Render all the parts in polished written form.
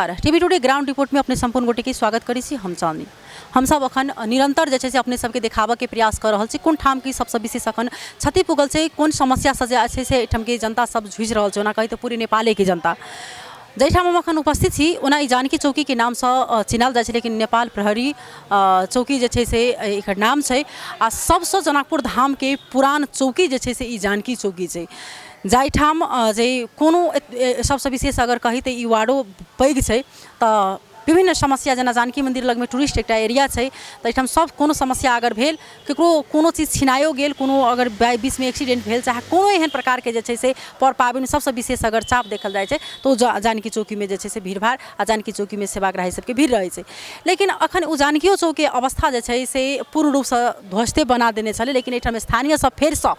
नमस्कार। TV today ground report में अपने संपूर्ण गोटे के स्वागत करी छी हम चांदनी। हम सब अखन निरंतर जे से अपने सबके देखाबे के प्रयास कर रहल छी कोन ठाम की सबसे विशेष अखन क्षति पुगल छै, कोन समस्या से से एठम के जनता सब झुझ रहल छै, ओना कही तो पूरी नेपाले के जनता जैठाम हम अखन उपस्थित छी ओना ई जानकी चौकी के नाम से चिन्हल जाय छै, लेकिन नेपाल प्रहरी चौकी जे छै से एकर नाम छै आ सबसे जनकपुर धाम के पुरान चौकी जे छै से ई जानकी चौकी छै, जाहिठाम जे कोनो सबसे विशेष अगर कही तो ई वार्डो पैघ छै तऽ विभिन्न समस्या जना जानकी मंदिर लग में टूरिस्ट एक एरिया है तो एठाम सब कोनो समस्या अगर भेल ककरो कोनो चीज छिनायो गेल, कोनो अगर बीच में एक्सीडेंट भेल चाहे कोनो एहन प्रकार के जे से पर पाबनि सबसे विशेष अगर चाप देखल जाए छै तो जानकी चौकी में जे से भीड़ भाड़ आ जानकी चौकी में सेवाग्राही सबके भीड़ रहे छै। लेकिन अखन उ जानकियो चौक के अवस्था जे छै से पूर्ण रूप से ध्वस्ते बना देने छले, लेकिन एठाम स्थानीय सब फेर से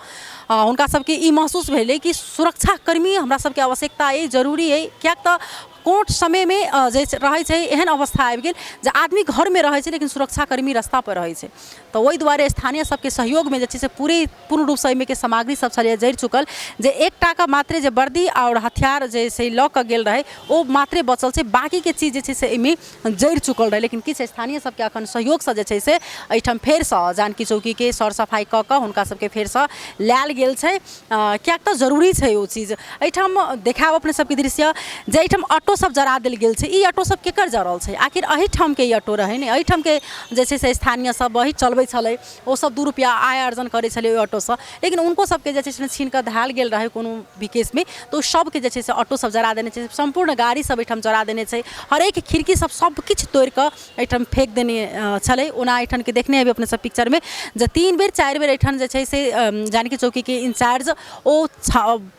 हुनका सबके ई महसूस भेलै कि सुरक्षा कर्मी हमरा सबके आवश्यकता है, जरूरी है, क्याक त कोर्ट समय में जे रहे छै एहन अवस्था आबि गेल जे आदमी घर में रहे छै लेकिन सुरक्षा कर्मी रास्ता पर रहे छै, तो ओहि दुआरे स्थानीय सबके सहयोग में जे से पूर्ण रूप से के सामग्री सब छलै जरि चुकल जे एक टाका मात्रे जे वर्दी और हथियार जे से लऽ कऽ गेल रहे ओ मात्रे बचल छै, बाकी के चीज जे से एहिमे जरि चुकल रहे। लेकिन किछु स्थानीय सबके अखन सहयोग से जे से एहिठाम फेर से जानकी चौकी के सर सफाई कऽ कऽ हुनका सबके फेर से लायल गेल छै, कियाक तऽ जरूरी छै ओ चीज। एहिठाम देखाब अपने सबके दृश्य जे एहिठाम ऑटो सब जरा देल गेल छै, ई ऑटो सब केकर जरल छै, आखिर एहिठाम के ई ऑटो रहे ने, एहिठाम के जे से स्थानीय सब वही चलबै छलै, ओ सब 2 रुपया आय अर्जन करे छलै ओहि ऑटो से, लेकिन उनको सबके जे से छीन कऽ धाल गेल रहे कोनो भी केस में तो सब के जे से ऑटो सब जरा देने छै, संपूर्ण गाड़ी सब एहिठाम जरा देने छै, हर एक खिड़की सब किछु तोड़ कऽ एहिठाम फेंक देने छलै। ओना एहिठाम के देखने हेबै अपने सब पिक्चर में जे 3 बेर 4 बेर एहिठाम जे से जानकी चौकी के इंचार्ज ओ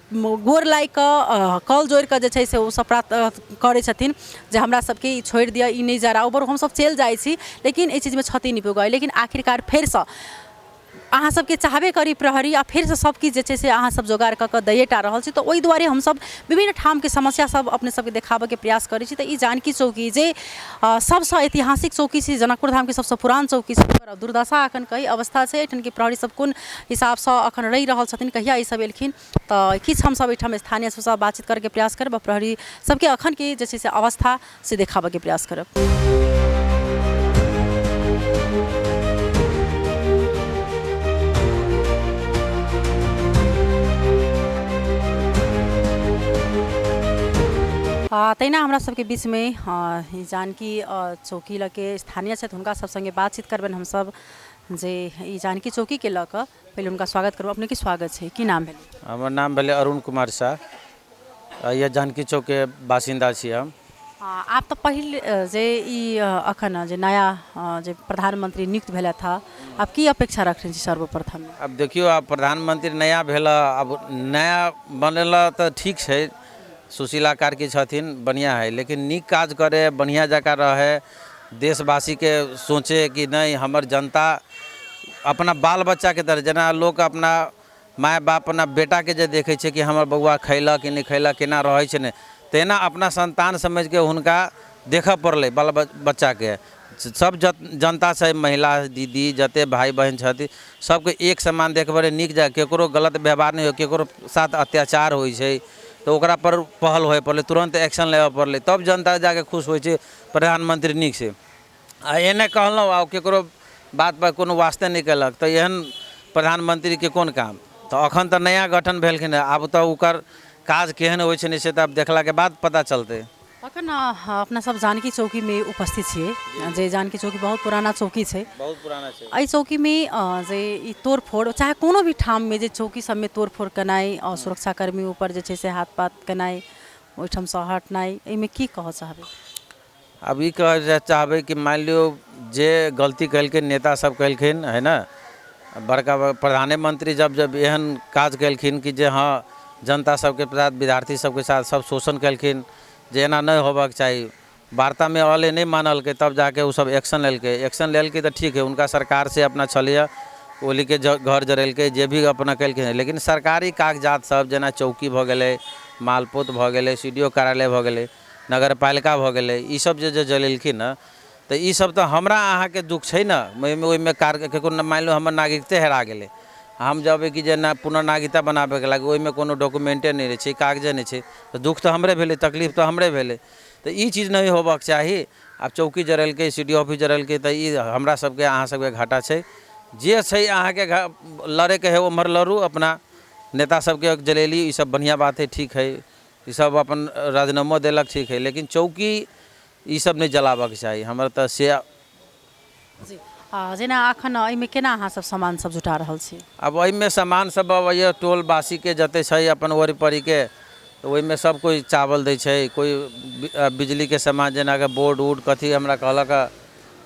गोर लाग कऽ कल जोड़ि कऽ जे से ओ सब करे छथिन जे हमरा सबके ई छोड़ि दिअ, ई नहीं जराउ, बर हम सब चलि जाइ छी लेकिन एहि चीज में क्षति नहीं पुगै, लेकिन आखिरकार फेर से अहाँ सबके चाहबे करी प्रहरी आ फिर से सब किछु जे से अहाँ सब जोगाड़ कऽ कऽ दैएटा रहल छी, तो ओहि दुआरे हम सब विभिन्न ठाम के समस्या सब अपने सबके देखाबे के प्रयास करै छी। तो ई जानकी चौकी जे सबसे ऐतिहासिक चौकी छै, जनकपुर धाम के सबसे पुरान चौकी छै, दुर्दशा अखन कई अवस्था छै, एठन के प्रहरी सब कोन हिसाब से अखन रहि रहल छथिन, कहिया ई सब एलखिन, तो किछु हम सब एठाम स्थानीय सबसे बातचीत करके प्रयास करब, प्रहरी सबके अखन के जे से अवस्था से देखाबे के प्रयास करब। तैना हमरा सबके बीच में जानकी चौकी लऽ के स्थानीय छथि, हुनका सब संगे बातचीत करबनि हम सब जे ई जानकी चौकी के लऽ कऽ पहले उनका स्वागत करब। अपने की स्वागत है, की नाम भेलै? हमर नाम भेलै अरुण कुमार शाह, यह जानकी चौक के बासिंदा छी हम। आप तो पहले जे ई अखन जे नया जे प्रधानमंत्री नियुक्त भेला था, आप की अपेक्षा रखने छी सर्वप्रथम? अब देखियो, आप प्रधानमंत्री नया भेला, अब नया बनेला तो ठीक है, सुशीला कार्की छथिन, बढ़िया है, लेकिन नीक काज करे, बढ़िया जगह रहे, देशवासी के सोचे कि नहीं हमर जनता अपना बाल बच्चा के तरह, जना लोग अपना माय बाप अपना बेटा के जे देखे छै कि हमर बउआ खैलक कि नहीं खैलक, केना रहे छै ने, तेना अपना संतान समझ के हुनका देख पड़लै बाल बच्चा के। सब जनता से महिला दीदी जते भाई बहन छथि सबके एक समान देखबे, नीक जगह केकरो गलत व्यवहार नहीं हो, केकरो साथ अत्याचार होइ छै तो ओकरा पर पहल होए पड़ले, तुरंत एक्शन लेवे पड़ले, तब जनता जाके खुश होइ छै प्रधानमंत्री नीक से। आ एने कहलहुँ आ केकरो बात पर कोनो वास्ते नहीं कलक तो एहन प्रधानमंत्री के कोन काम। तो अखन तो नया गठन भेलखिन, आब तो ओकर काज केहन होइ छै से तो अब देखला के बाद पता चलते। अखन अपना सब जानकी चौकी में उपस्थित छियै, जे जानकी चौकी बहुत पुराना चौकी छै, बहुत पुराना छै। एहि चौकी में जे ई तोड़फोड़ चाहे कोनो भी ठाम में जे चौकी सब में तोड़फोड़ केनाइ और सुरक्षा कर्मी ऊपर जे से हाथ पात केनाइ, ओहिठाम से हटनाइ, एहिमे की कह चाहबै? अब ई कह चाहबै कि मान लियो जे गलती कलखिन नेता सब कलखिन है ना, बड़का प्रधानमंत्री जब एहन काज कलखिन कि जे हाँ जनता सबके साथ विद्यार्थी सबके साथ सब शोषण कलखिन, जे एना नहीं होबाक चाहिए, वार्ता में अले नहीं मानलकै, तब जाके वो सब एक्शन लेलकै तो ठीक है, उनका सरकार से अपना छलिए ओली के घर जरेलकै, जे भी अपना कलखिन, लेकिन सरकारी कागजात सब जना चौकी भ गेलै, मालपोत भ गेलै, CDO कार्यालय भ गेलै, नगर पालिका भ गेलै, ई सब जे जलेलखिन न, तो ई सब तो हमरा अहाँ के दुख छै न, ओहिमे केकरो मान लो हमर नागरिकते हेरा गेलै, हम जब कि जे ना पुनर्नागरिकता बनाबे के लागी ओहिमे कोनो डॉक्यूमेंटे नहीं रहे छै, कागजे नहीं छै, तो दुख तो हमरे भेलै, तकलीफ तो हमरे भेलै। तो ई चीज़ नहीं होबक चाही। आब चौकी जरेलकै, सिटी ऑफिस जरेलकै, तो ई हमरा सबके अहाँ सबके घाटा छै। जे छै अहाँके लड़ैके है उम्हर लड़ू, अपना नेता सबके जलेली, ई सब बढ़िया बात है, ठीक है। ई सब अपन राजीनामा देलक, ठीक है, लेकिन चौकी ई सब नहीं जलाबक चाही। हमर तऽ से जी जेना अखन एहिमे केना अहाँ सब सामान सब जुटा रहल छी? अब एहिमे सामान सब अब ये टोल बासी के जते छै अपन ओरी परी के, तो ओहिमे सब कोई चावल दै छै, कोई बिजली के सामान जेना के बोर्ड उर्ड कथी हमरा कहलक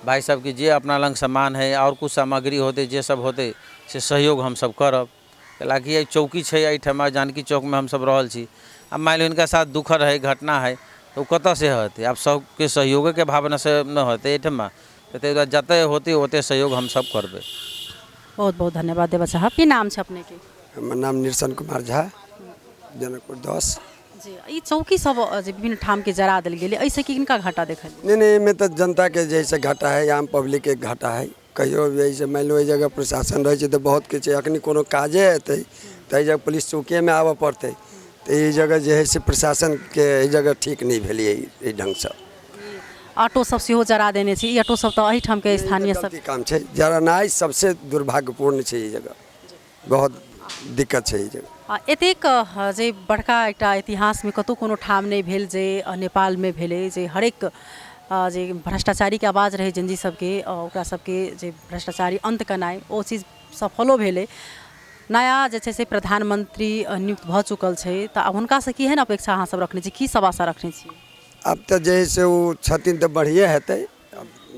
भाई सब की जे अपना लंग सामान है और कुछ सामग्री होते जे सब होते से सहयोग हम सब करब। कैलाकि चौकी छै एहिठाम जानकी चौक में हम सब रहल छी। अब मान लो इनका साथ दुखद है, घटना है, तो कतऽ से होते? अब सबके सहयोग के भावना से न होते एहिठाम, तो जते होते ओते सहयोग हम सब करबे। बहुत बहुत धन्यवाद देवा साहब। की नाम छै अपने के? हमर नाम निर्सन कुमार झा, जनकपुर 10। जी ई चौकी सब जे विभिन्न ठाम के जरा देल गेलै, एहिसँ किनका घाटा देखल? नहीं में तो जनता के जैसे घाटा है, आम पब्लिक के घाटा है। कहियो जैसे मान लो जगह प्रशासन रहे तो बहुत किछु अखनी कोनो काजे हेतै तो एहि जगह पुलिस चौकिए में आबऽ पड़तै, तो ई जगह जे है से प्रशासन के एहि जगह ठीक नहीं भेलिए ई ढंग से। ऑटो सब सेहो जरा देने छी, ई ऑटो सब तो एहिठाम के स्थानीय सब काम छै, जरानाइ सबसे दुर्भाग्यपूर्ण छै। ई जगह बहुत दिक्कत छै। ई जगह एतेक जे बड़का एकटा इतिहास में कतौ कोनो ठाम नहीं भेल जे नेपाल में भेलै, जे हरेक जे भ्रष्टाचारी के आवाज रहे जनजी सबके, ओकरा सबके जे भ्रष्टाचारी अंत केनाइ, ओ चीज सफलो भेलै। नया जे छै से प्रधानमंत्री नियुक्त भऽ चुकल छै, तऽ आब हुनकासँ की है ना अपेक्षा अहाँ सब रखने छी, की सब आशा रखने छी? अब तो जे है से वो छथिन तो बढ़िए हेतै,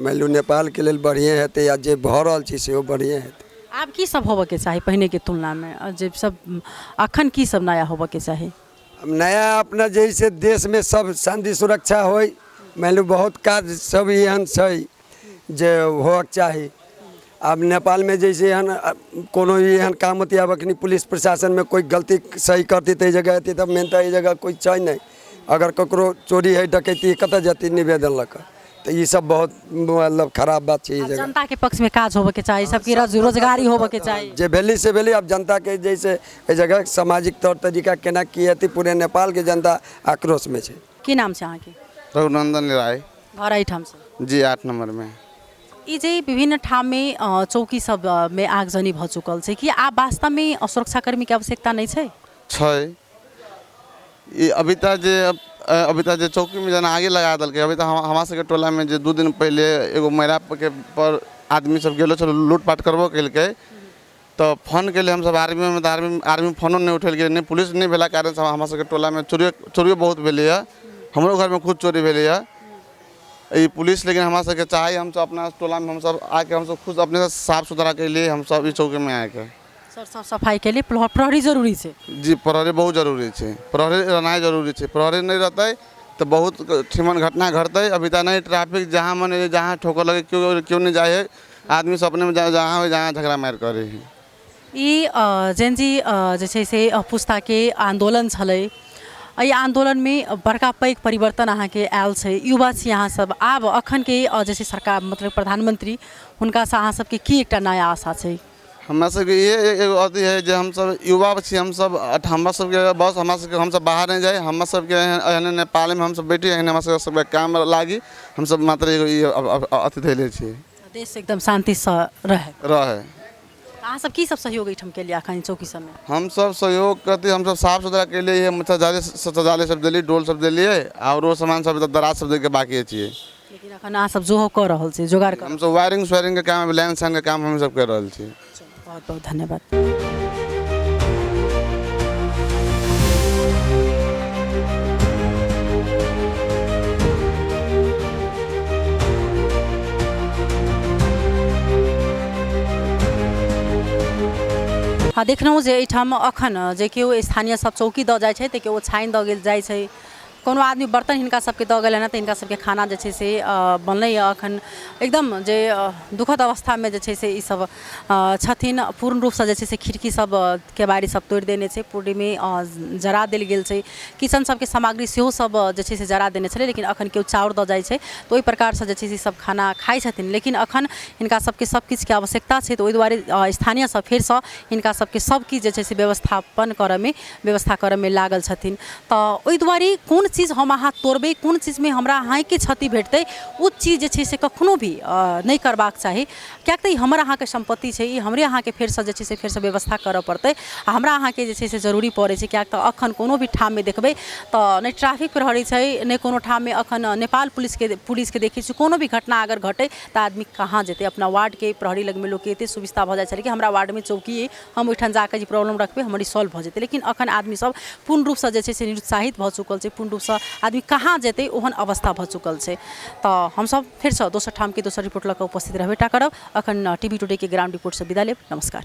मान लू नेपाल के लेल बढ़िए हेतै, आ जे भऽ रहल छै सेहो बढ़िए हेतै। आब की सब होबऽ के चाही पहिने के तुलना में, जे सब अखन की सब नया होबऽ के चाही? अब नया अपना जैसे देश में सब शांति सुरक्षा होय, मान लो बहुत काज सब एहन छै जे होक चाही। अब नेपाल में जैसे एहन कोनो एहन काम होती, अब अखनी पुलिस प्रशासन में कोई गलती सही करती तो जगह होती, तब मेन तो ये जगह कोई छै नहीं। अगर ककरो चोरी है डकैती कतऽ जती निवेदन लऽ कऽ, तो ये सब बहुत मतलब खराब बात छै। जनता के पक्ष में काज होबऽ के चाही, सबकी रोजगारी होबऽ के चाही। जे भेली से भेली। अब जनता के जैसे एहि जगह सामाजिक तौर तरीका केना की हेतै, पूरे नेपाल के जनता आक्रोश में छै। की नाम छै अहाँके? रघुनंदन राय। घर एहिठाम से? जी 8 नंबर में। ई जे विभिन्न ठाम में चौकी सब में आगजनी भऽ चुकल छै, कि आब वास्तव में सुरक्षाकर्मी के आवश्यकता नहीं छै? छै। ई अभी तक जे चौकी में जना आगे लगा देलकै। अभी तक हमरा सबके टोला में जे 2 दिन पहले एगो महिला के पर आदमी सब गेलो छलो, लूटपाट करबो केलकै, तो फोन के लिए हम सब आर्मी में, आर्मी फोनो नहीं उठेल के, नहीं पुलिस नहीं भेला कारण से हमरा सबके टोला में चोरी बहुत भेलै है। हमरो घर में खुद चोरी भेलै है। ई पुलिस लेकिन हमरा सबके चाही, हम सब अपना टोला में हम सब आके हम सब खुद अपने से साफ सुथरा के लिए हम सब ई चौकी में आके साफ सफाई के लिए प्रहरी जरूरी छै। जी प्रहरी बहुत जरूरी छै, प्रहरी रहनाइ जरूरी छै। प्रहरी नहीं रहते तो बहुत ठिमन घटना घटते। अभी तक नहीं ट्रैफिक जहाँ मन जहाँ ठोकर लगे क्यों नहीं जाए है, आदमी सब अपने में जहाँ हो जहाँ झगड़ा मार करे है। ई जेनजी जे छै से पुस्ता के आंदोलन छलै, एहि आंदोलन में बड़का पैघ परिवर्तन अहाँ के आयल छै। युवा छी अहाँ सब, आब अखन के जैसे सरकार मतलब प्रधानमंत्री हुनका से अहाँ सबके की एकटा नया आशा छै? हमरा सबके ये एगो अथी है जे हम सब युवा छी, हम सब हमरा सबके बस हमरा सबके हम सब बाहर नहीं जाए, हमरा सबके एहने नेपाल में हम सब बैठी एहने हमरा सबके काम लागी, हम सब मात्र एगो अथी धैले छी, देश एकदम शांति से रहे। अहाँ सब की सब सहयोग एहिठाम के लिए अखन चौकी सब में? हम सब सहयोग करते, हम सब साफ सुथरा के लिए सजाले सब दिल्ली, डोल सब दिल्ली, और वो सामान सब दराज सब दे के बाकी छिए। लेकिन अखन अहाँ सब जोहो कर रहल छी, जोगाड़ कर? हम सब वायरिंग के काम, लाइन के काम हम सब कर रहल छी। बहुत बहुत धन्यवाद। हाँ देखलहुँ जे एहिठाम अखन जे केओ स्थानीय सब चौकी दऽ जाइ छै, तऽ केओ छानि दऽ गेल जाइ छै, कोनो आदमी बर्तन हिनका सबके दऽ गेलनि, तऽ हिनका सबके खाना जे छै से बनलैए। अखन एकदम जे दुखद अवस्थामे जे छै से ई सब छथिन। पूर्ण रूपसँ जे छै से खिड़की सब केबाड़ी सब तोड़ि देने छै, पूर्णिमे जरा देल गेल छै, किचन सबके सामग्री सेहो सब जे छै से जरा देने छलै। लेकिन अखन केओ चाउर दऽ जाइ छै तऽ ओहि प्रकारसँ जे छै से सब खाना खाइ छथिन। लेकिन अखन हिनका सबके सब किछुके आवश्यकता छै, तऽ ओहि दुआरे स्थानीय सब फेरसँ हिनका सबके सब किछु जे छै से व्यवस्था करऽमे लागल छथिन। तऽ ओहि दुआरे कोन चीज़ हम अहाँ तोड़बै, कोन चीज़ में हमरा अहाँ के क्षति भेटतै, ओ चीज जे छै से कखनो भी नहीं करबाक चाही। कियाक तऽ ई हमर अहाँ के संपत्ति छै, ई हमरे अहाँ के फेर से जे छै से फेर से व्यवस्था करऽ पड़तै। आ हमरा अहाँ के जे छै से जरूरी पड़ै छै, कियाक तऽ अखन कोनो भी ठाम में देखबै तऽ नहीं ट्रैफिक प्रहरी छै, नहीं कोनो ठाम में अखन नेपाल पुलिस के देखै छी। कोनो भी घटना अगर घटे तऽ आदमी कहाँ जेतै, अपना वार्ड के प्रहरी लग में लोग के एते सुविधा भऽ जाइ छै कि हमरा वार्ड में चौकी है, हम ओहिठाम जाके जे प्रॉब्लम रखबै हमर सॉल्व भऽ जेतै। लेकिन अखन आदमी सब पूर्ण रूप से जे छै से निरुत्साहित भऽ चुकल छै, पूर्ण रूप से आदमी कहाँ जेतै ओहन अवस्था भऽ चुकल छै। तऽ हम सब फेर से दोसर ठाम के दोसर रिपोर्ट लऽ कऽ उपस्थित रहबेटा करब। अखन टीवी टुडे के ग्राउंड रिपोर्ट से विदा लेब। नमस्कार।